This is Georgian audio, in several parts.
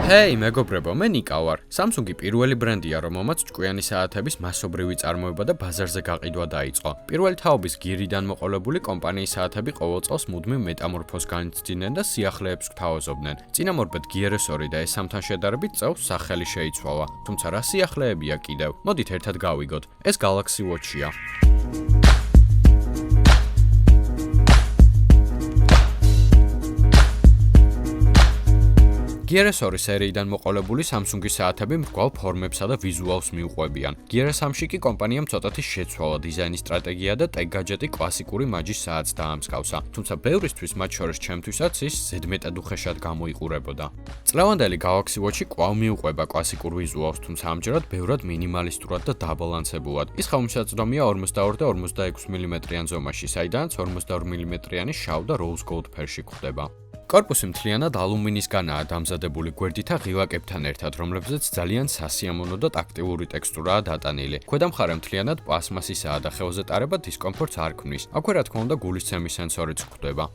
ჰეი, მეგობრებო, მე ნიკა ვარ. Samsung-ი პირველი ბრენდია, რომელმაც ჭკვიანი საათების მასობრივი წარმოება და ბაზარზე გაყიდვა დაიწყო. პირველი თაობის გირიდან მოყოლებული კომპანიის საათები ყოველ წელს მუდმივ მეტამორფოზს განიცდიდნენ და სიახლეებს გთავაზობდნენ. წინამორბედ GR2 და S3-თან შედარებით წელს სახელი შეიცვალა. თუმცა რა სიახლეებია კიდევ? მოდით ერთად გავიგოთ. ეს Galaxy Watch-ია. GR2 სერიიდან მოყოლებული Samsung-ის საათები მრგვალ ფორმებსა და ვიზუალს მიუყვებიან. GR3-ში კი კომპანიამ ცოტათი შეცვალა დიზაინის სტრატეგია და Tech Gadget-ი კლასიკური მაჯის საათს დაამსგავსა. თუმცა ბევრისთვის, მათ შორის ჩემთვისაც, ის ზედმეტად უხეშად გამოიყურებოდა. წლევანდელი Galaxy Watch-ი კვლავ მიუყვება კლასიკურ ვიზუალს, თუმცა ამჯერად ბევრად მინიმალისტურად და დაბალანსებულად. ის ხელმისაწვდომია 42 და 46 მმ-იან ზომაში, საიდანაც 42 მმ-იანი შავ და rose gold ფერში გვხვდება. კორპუსი მთლიანად ალუმინისგანაა დამზადებული გვერდითა ღილაკებთან ერთად, რომლებზეც ძალიან სასიამოვნო და ტაქტიური ტექსტურაა დატანილი. ქვედა მხარე მთლიანად პლასმასისაა და ხელზე ტარება დისკომფორტს არ ქმნის. აქვე რა თქმა უნდა გულისცემის სენსორიც გვხვდება.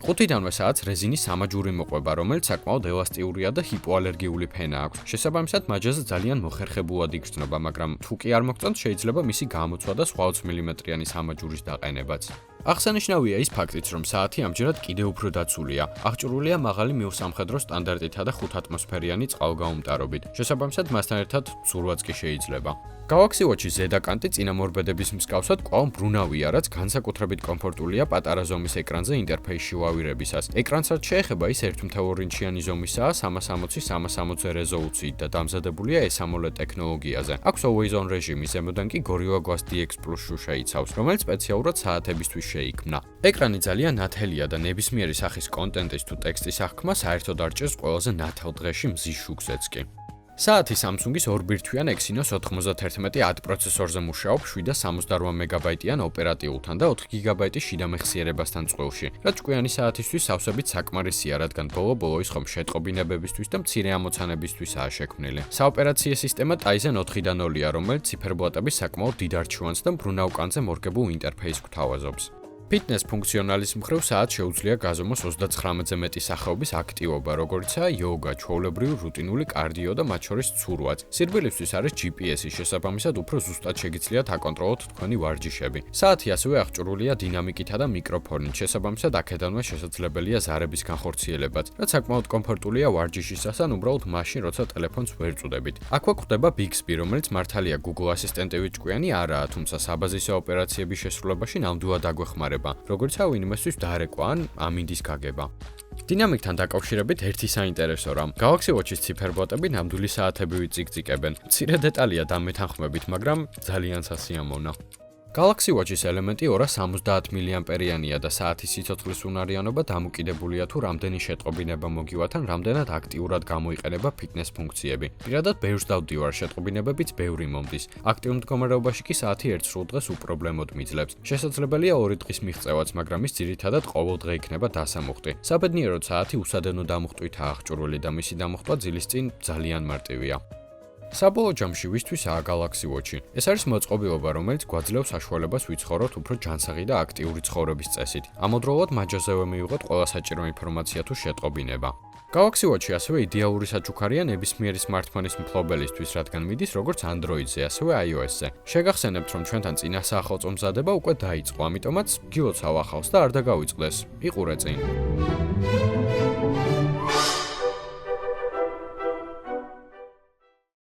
ხუთიდანვე საათს რეზინის სამაჯური მოყვება, რომელიც საკმაოდ ელასტიურია და ჰიპოალერგიული ფენა აქვს. შესაბამისად, მაჯაზე ძალიან მოხერხებულად იგრძნობა, მაგრამ თუ კი არ მოგწონთ, შეიძლება მისი გამოცვა და სხვა 20 მმ-იანი სამაჯურის დაყენებაც. აღსანიშნავია ის ფაქტიც, რომ საათი ამჯერად კიდევ უფრო დაცულია. აღჭურვილია მაღალი მიუსამხედრო სტანდარტითა და 5 ატმოსფერიანი წყალგაუმტარობით. შესაბამისად, მასთან ერთად ცურვაც კი შეიძლება. Galaxy Watch-ის ზედა კანტი წინამორბედების მსგავსად კვლავ მბრუნავია, რაც განსაკუთრებით კომფორტულია პატარა ზომის ეკრანზე ინტერფეისში ვავირებისას. ეკრანსაც შეეხება ის 1.2 ინჩიანი ზომისაა 360x360 რეზოლუციით და დამზადებულია AMOLED ტექნოლოგიაზე. აქვს Always On რეჟიმი, ზემოდან კი Gorilla Glass DX+ შეიცავს, რომელიც სპეციალურად საათებისთვის შეიქმნა. ეკრანი ძალიან ნათელია და ნებისმიერი სახის კონტენტის თუ ტექსტის აღქმა საერთოდ არ ჭირს ყველაზე ნათელ დღეში მზის შუქზეც კი. საათი Samsung-ის 2 ბირთვიან Exynos 9110 პროცესორზე მუშაობს 768 მეგაბაიტიან ოპერატიულთან და 4 გიგაბაიტის შიდა მეხსიერებასთან წყვილში, რაც ჭკვიანი საათისთვის სავსებით საკმარისია, რადგან ბოლო-ბოლო ის ხომ შეტყობინებებისთვის და მცირე ამოცანებისთვისაა შექმნილი. საოპერაციო სისტემა Tizen 4.0-ია, რომელიც ციფერბლატების საკმაოდ დიდ არჩევანს და მბრუნავ კანზე მორგებულ ინტერფეისს გვთავაზობს. ფიტნეს ფუნქციონალის მხრივ საათს შეუძლია გაზომოს 39-ზე მეტი სახეობის აქტივობა, როგორიცაა იოგა, ჩვეულებრივი რუტინული კარდიო და მათ შორის ცურვაც. სირბილისთვის არის GPS-ი, შესაბამისად უფრო ზუსტად შეგიძლიათ აკონტროლოთ თქვენი ვარჯიშები. საათი ასევე აღჭურვილია დინამიკითა და მიკროფონით, შესაბამისად აქედანვე შესაძლებელია ზარების განხორციელებაც, რაც საკმაოდ კომფორტულია ვარჯიშისას ან უბრალოდ მაშინ, როცა ტელეფონს ვერ წვდებით. აქვე გვხვდება Bixby, რომელიც მართალია Google ასისტენტივი ჭკვიანი არაა, თუმცა საბაზისო ოპერაციების შესრულებაში ნამდვილად აგვეხმარება. როგორიცაა ვინმესთვის დარეკვა ან ამინდის გაგება. დინამიკთან დაკავშირებით ერთი საინტერესო რამ. Galaxy Watch-ის ციფერბლატები ნამდვილი საათებივით წიგწიკებენ. მცირე დეტალია დამეთანხმებით, მაგრამ ძალიან სასიამოვნო. Galaxy Watch-ის ელემენტი 270 მმ-იანია და საათის სიცოცხლის უნარიანობა დამოკიდებულია თუ რამდენი შეტყობინება მოგივათ ან რამდენად აქტიურად გამოიყენება ფიტნეს ფუნქციები. პირადად ბევრს დავდივარ, შეტყობინებებიც ბევრი მომდის. აქტიურ მდგომარეობაში კი საათი ერთ სრულ დღეს უპრობლემოდ მიძლებს. შესაძლებელია 2 დღის მიღწევაც, მაგრამ ის ძირითადად ყოველ დღე იქნება დასამუხტი. საბედნიეროდ საათი უსადენო დამუხტვითაა აღჭურვილი და მისი დამუხტვა ძილის წინ ძალიან მარტივია. საბოლოო ჯამში ვისთვისაა Galaxy Watch-ი. ეს არის მოწყობილობა, რომელიც გვაძლევს საშუალებას ვიცხოვროთ უფრო ჯანსაღი და აქტიური ცხოვრების წესით. ამავდროულად მაჯაზევე მივიღოთ ყველა საჭირო ინფორმაცია თუ შეტყობინება. Galaxy Watch-ი ასევე იდეალური საჩუქარია ნებისმიერი smartphone-ის მფლობელისთვის, რადგან მიდის როგორც Android-ზე, ასევე iOS-ზე. შეგახსენებთ, რომ ჩვენთან წინა სახელმწიფო მზადება უკვე დაიწყო, ამიტომაც გილოცავ ახალს და არ დაგავიწყდეს. იყურე წინ.